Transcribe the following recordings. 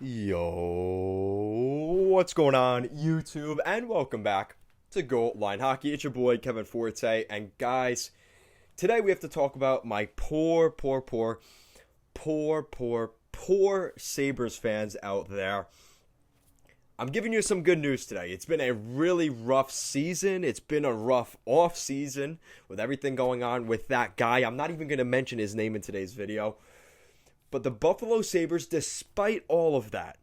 Yo, what's going on, YouTube? And welcome back to Goal Line Hockey. It's your boy, Kevin Forte. And guys, today we have to talk about my poor Sabres fans out there. I'm giving you some good news today. It's been a really rough season. It's been a rough off season with everything going on with that guy. I'm not even going to mention his name in today's video. But the Buffalo Sabres, despite all of that,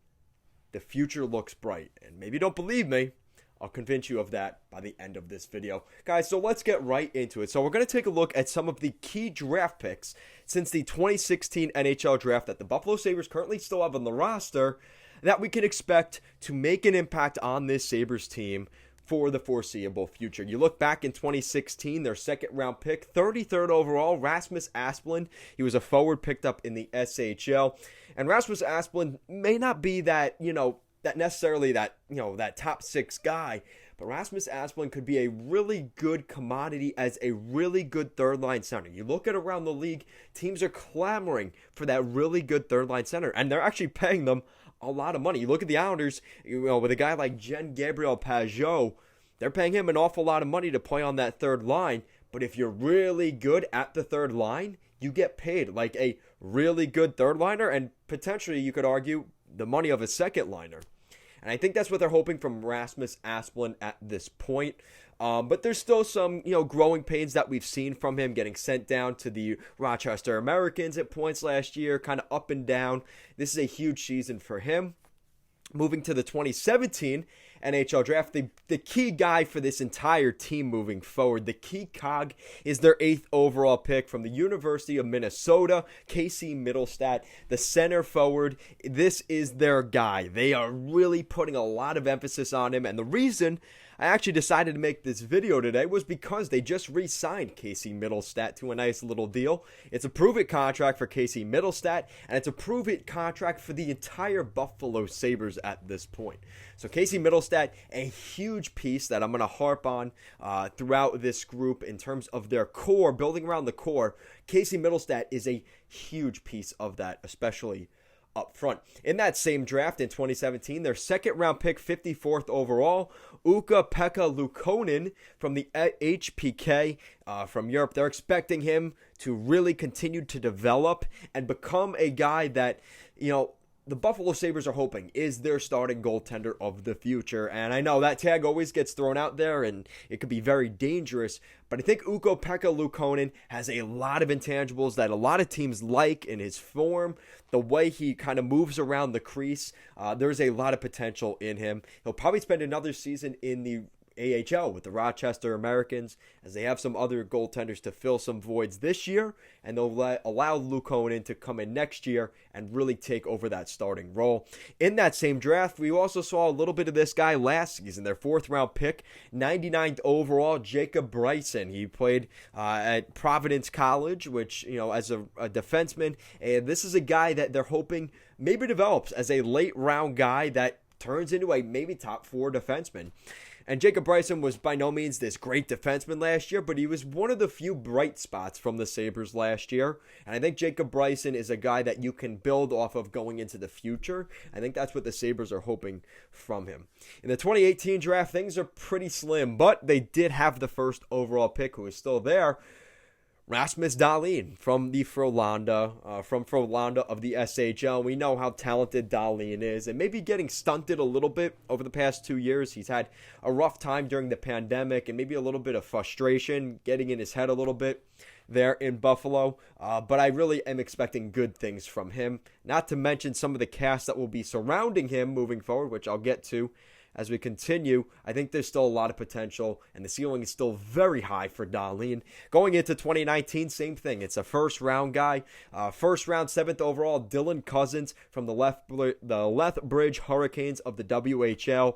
the future looks bright. And maybe you don't believe me, I'll convince you of that by the end of this video. Guys, so let's get right into it. So we're going to take a look at some of the key draft picks since the 2016 NHL draft that the Buffalo Sabres currently still have on the roster that we can expect to make an impact on this Sabres team for the foreseeable future. You look back in 2016, their second round pick, 33rd overall, Rasmus Darlene. He was a forward picked up in the SHL. And Rasmus Darlene may not be that top six guy, but Rasmus Darlene could be a really good commodity as a really good third line center. You look at around the league, teams are clamoring for that really good third line center, and they're actually paying them a lot of money. You look at the Islanders, with a guy like Jean-Gabriel Pageau, they're paying him an awful lot of money to play on that third line. But if you're really good at the third line, you get paid like a really good third liner, and potentially you could argue the money of a second liner. And I think that's what they're hoping from Rasmus Darlene at this point. But there's still some, growing pains that we've seen from him, getting sent down to the Rochester Americans at points last year, kind of up and down. This is a huge season for him. Moving to the 2017 NHL draft, the key guy for this entire team moving forward, the key cog, is their 8th overall pick from the University of Minnesota, Middlestadt, the center forward. This is their guy. They are really putting a lot of emphasis on him, and the reason I actually decided to make this video today was because they just re-signed Middlestadt to a nice little deal. It's a prove-it contract for Middlestadt, and it's a prove-it contract for the entire Buffalo Sabres at this point. So Middlestadt, a huge piece that I'm going to harp on throughout this group in terms of their core, building around the core. Middlestadt is a huge piece of that, especially up front. In that same draft in 2017, their second round pick, 54th overall, Ukko-Pekka Luukkonen from the HPK from Europe. They're expecting him to really continue to develop and become a guy that, the Buffalo Sabres are hoping is their starting goaltender of the future. And I know that tag always gets thrown out there and it could be very dangerous, but I think Ukko-Pekka Luukkonen has a lot of intangibles that a lot of teams like in his form, the way he kind of moves around the crease. There's a lot of potential in him. He'll probably spend another season in the AHL with the Rochester Americans, as they have some other goaltenders to fill some voids this year, and they'll allow Luukkonen to come in next year and really take over that starting role. In that same draft, we also saw a little bit of this guy last season, their 4th round pick, 99th overall, Jacob Bryson. He played at Providence College, which, as a defenseman, and this is a guy that they're hoping maybe develops as a late round guy that turns into a maybe top 4 defenseman. And Jacob Bryson was by no means this great defenseman last year, but he was one of the few bright spots from the Sabres last year. And I think Jacob Bryson is a guy that you can build off of going into the future. I think that's what the Sabres are hoping from him. In the 2018 draft, things are pretty slim, but they did have the 1st overall pick, who is still there, Rasmus Darlene from the Frölunda of the SHL. We know how talented Darlene is, and maybe getting stunted a little bit over the past 2 years. He's had a rough time during the pandemic and maybe a little bit of frustration getting in his head a little bit there in Buffalo. But I really am expecting good things from him, not to mention some of the cast that will be surrounding him moving forward, which I'll get to as we continue. I think there's still a lot of potential, and the ceiling is still very high for Darlene. Going into 2019, same thing. It's a first-round guy. First round, 7th overall, Dylan Cozens from the Lethbridge Hurricanes of the WHL.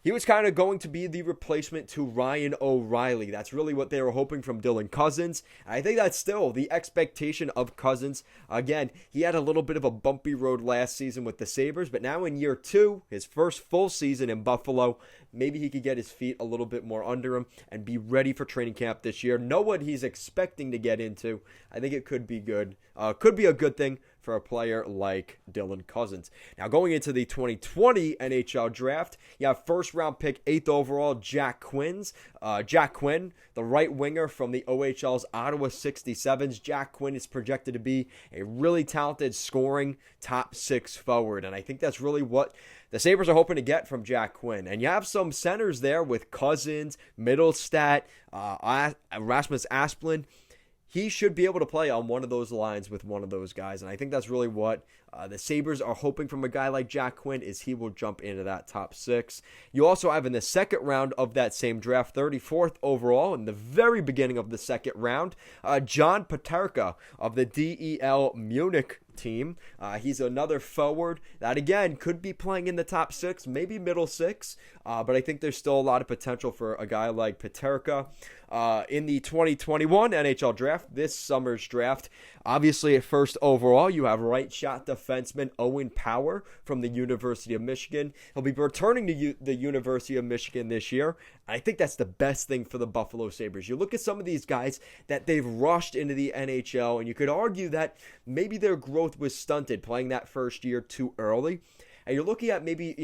He was kind of going to be the replacement to Ryan O'Reilly. That's really what they were hoping from Dylan Cozens. I think that's still the expectation of Cozens. Again, he had a little bit of a bumpy road last season with the Sabres, but now in year 2, his first full season in Buffalo, maybe he could get his feet a little bit more under him and be ready for training camp this year. Know what he's expecting to get into. I think it could be good. Could be a good thing for a player like Dylan Cousins. Now, going into the 2020 NHL Draft, you have first-round pick, 8th overall, Jack Quinn, the right winger from the OHL's Ottawa 67s. Jack Quinn is projected to be a really talented scoring top 6 forward, and I think that's really what the Sabres are hoping to get from Jack Quinn. And you have some centers there with Cousins, Middlestadt, Rasmus Darlene. He should be able to play on one of those lines with one of those guys. And I think that's really what the Sabres are hoping from a guy like Jack Quinn, is he will jump into that top 6. You also have in the second round of that same draft, 34th overall, in the very beginning of the second round, John Paterka of the DEL Munich team. He's another forward that, again, could be playing in the top 6, maybe middle 6, but I think there's still a lot of potential for a guy like Paterka. In the 2021 NHL Draft, this summer's draft, obviously at first overall, you have right shot defenseman Owen Power from the University of Michigan. He'll be returning to the University of Michigan this year. I think that's the best thing for the Buffalo Sabres. You look at some of these guys that they've rushed into the NHL, and you could argue that maybe their growth was stunted playing that first year too early. And you're looking at maybe,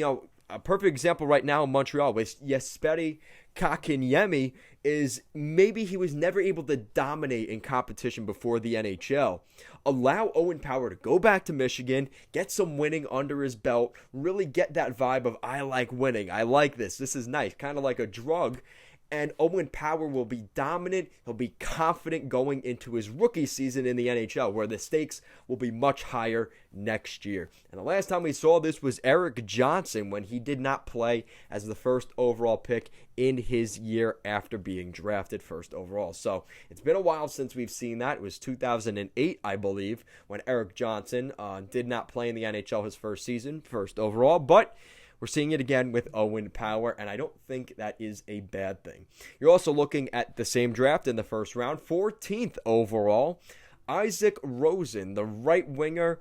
a perfect example right now in Montreal with Jesperi Kotkaniemi is maybe he was never able to dominate in competition before the NHL. Allow Owen Power to go back to Michigan, get some winning under his belt, really get that vibe of, I like winning, I like this is nice, kind of like a drug. And Owen Power will be dominant. He'll be confident going into his rookie season in the NHL, where the stakes will be much higher next year. And the last time we saw this was Erik Johnson, when he did not play as the first overall pick in his year after being drafted first overall. So it's been a while since we've seen that. It was 2008, I believe, when Erik Johnson did not play in the NHL his first season, first overall. But we're seeing it again with Owen Power, and I don't think that is a bad thing. You're also looking at the same draft in the first round, 14th overall, Isaac Rosen, the right winger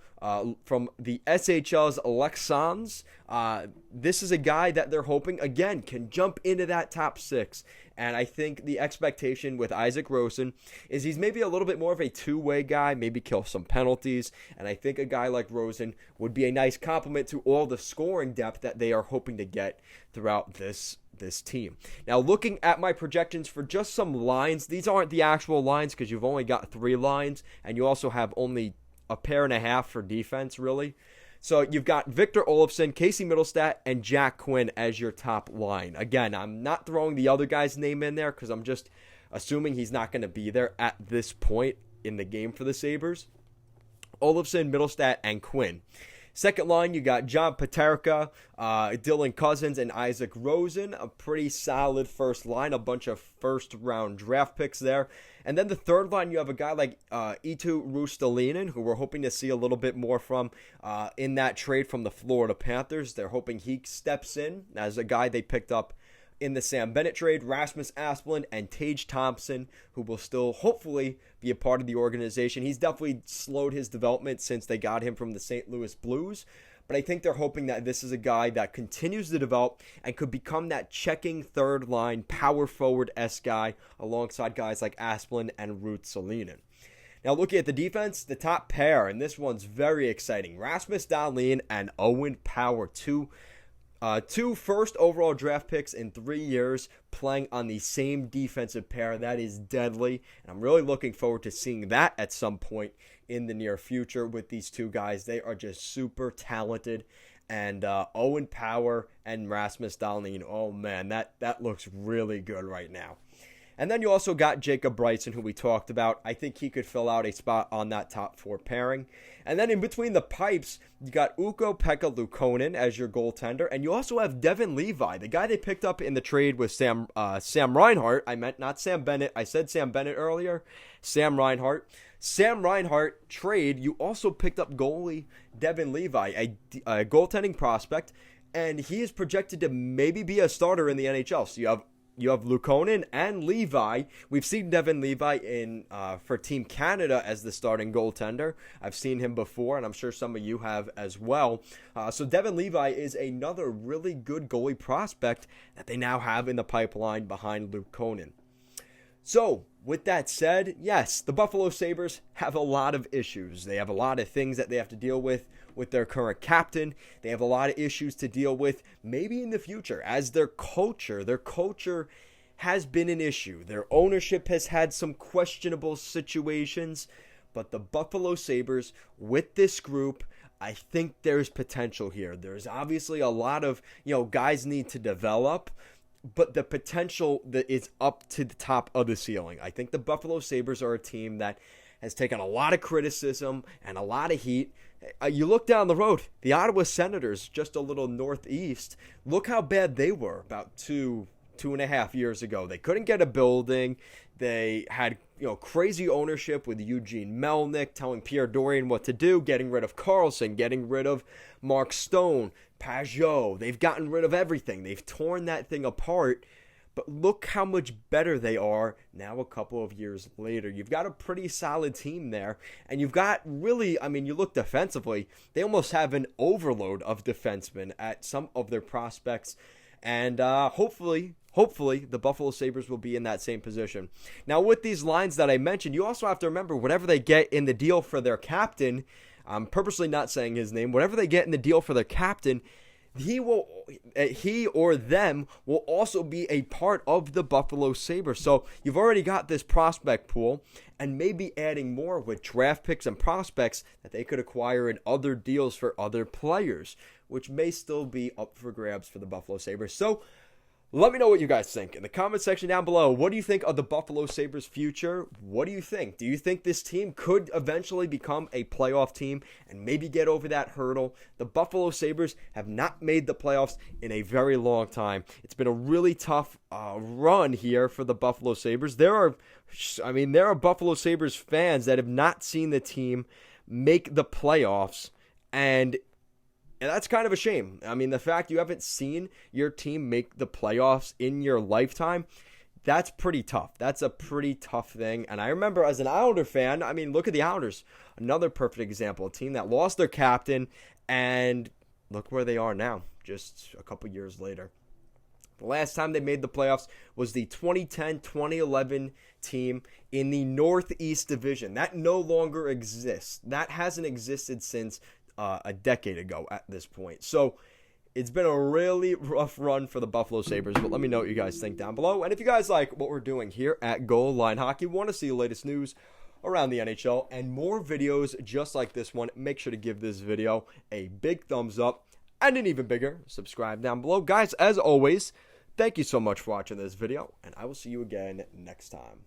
from the SHL's Alexans. This is a guy that they're hoping, again, can jump into that top 6. And I think the expectation with Isaac Rosen is he's maybe a little bit more of a two-way guy, maybe kill some penalties. And I think a guy like Rosen would be a nice complement to all the scoring depth that they are hoping to get throughout this team. Now, looking at my projections for just some lines, these aren't the actual lines because you've only got 3 lines, and you also have only a pair and a half for defense, really. So you've got Victor Olofsson, Casey Middlestadt, and Jack Quinn as your top line. Again, I'm not throwing the other guy's name in there because I'm just assuming he's not going to be there at this point in the game for the Sabres. Olofsson, Middlestadt, and Quinn. Second line, you got John Paterka, Dylan Cousins, and Isaac Rosen. A pretty solid first line, a bunch of first-round draft picks there. And then the third line, you have a guy like Nhl Drafting, who we're hoping to see a little bit more from in that trade from the Florida Panthers. They're hoping he steps in as a guy they picked up in the Sam Bennett trade, Rasmus Darlene, and Tage Thompson, who will still hopefully be a part of the organization. He's definitely slowed his development since they got him from the St. Louis Blues, but I think they're hoping that this is a guy that continues to develop and could become that checking third line, power forward-esque guy alongside guys like Asplund and Salinen. Now, looking at the defense, the top pair, and this one's very exciting, Rasmus Darlene and Owen Power, two first overall draft picks in 3 years playing on the same defensive pair. That is deadly, and I'm really looking forward to seeing that at some point in the near future with these two guys. They are just super talented, and Owen Power and Rasmus Darlene, oh man, that looks really good right now. And then you also got Jacob Bryson, who we talked about. I think he could fill out a spot on that top 4 pairing. And then in between the pipes, you got Ukko-Pekka Luukkonen as your goaltender. And you also have Devin Levi, the guy they picked up in the trade with Sam Reinhart. I meant not Sam Bennett. I said Sam Bennett earlier. Sam Reinhart. Sam Reinhart trade, you also picked up goalie Devin Levi, a goaltending prospect. And he is projected to maybe be a starter in the NHL. So you have Luukkonen and Levi. We've seen Devin Levi for Team Canada as the starting goaltender. I've seen him before, and I'm sure some of you have as well. So Devin Levi is another really good goalie prospect that they now have in the pipeline behind Luukkonen. So With that said, yes, the Buffalo Sabres have a lot of issues. They have a lot of things that they have to deal with their current captain. They have a lot of issues to deal with maybe in the future as their culture has been an issue. Their ownership has had some questionable situations, but the Buffalo Sabres with this group, I think there's potential here. There's obviously a lot of, guys need to develop, but the potential that is up to the top of the ceiling. I think the Buffalo Sabres are a team that has taken a lot of criticism and a lot of heat. You look down the road, the Ottawa Senators, just a little northeast, look how bad they were about 2.5 years ago. They couldn't get a building. They had crazy ownership with Eugene Melnick telling Pierre Dorian what to do, getting rid of Carlson, getting rid of Mark Stone, Pajot. They've gotten rid of everything. They've torn that thing apart. But look how much better they are now a couple of years later. You've got a pretty solid team there. And you've got really, you look defensively, they almost have an overload of defensemen at some of their prospects. And hopefully the Buffalo Sabres will be in that same position. Now, with these lines that I mentioned, you also have to remember whatever they get in the deal for their captain, I'm purposely not saying his name, whatever they get in the deal for their captain, he or them will also be a part of the Buffalo Sabres. So you've already got this prospect pool, and maybe adding more with draft picks and prospects that they could acquire in other deals for other players, which may still be up for grabs for the Buffalo Sabres. So let me know what you guys think in the comment section down below. What do you think of the Buffalo Sabres' future? What do you think? Do you think this team could eventually become a playoff team and maybe get over that hurdle? The Buffalo Sabres have not made the playoffs in a very long time. It's been a really tough run here for the Buffalo Sabres. There are Buffalo Sabres fans that have not seen the team make the playoffs, and that's kind of a shame. The fact you haven't seen your team make the playoffs in your lifetime, that's pretty tough. That's a pretty tough thing. And I remember as an Islander fan, look at the Islanders. Another perfect example. A team that lost their captain, and look where they are now, just a couple years later. The last time they made the playoffs was the 2010-2011 team in the Northeast Division. That no longer exists. That hasn't existed since a decade ago at this point. So it's been a really rough run for the Buffalo Sabres, but let me know what you guys think down below. And if you guys like what we're doing here at Goal Line Hockey, want to see the latest news around the NHL and more videos just like this one, make sure to give this video a big thumbs up and an even bigger subscribe down below. Guys, as always, thank you so much for watching this video, and I will see you again next time.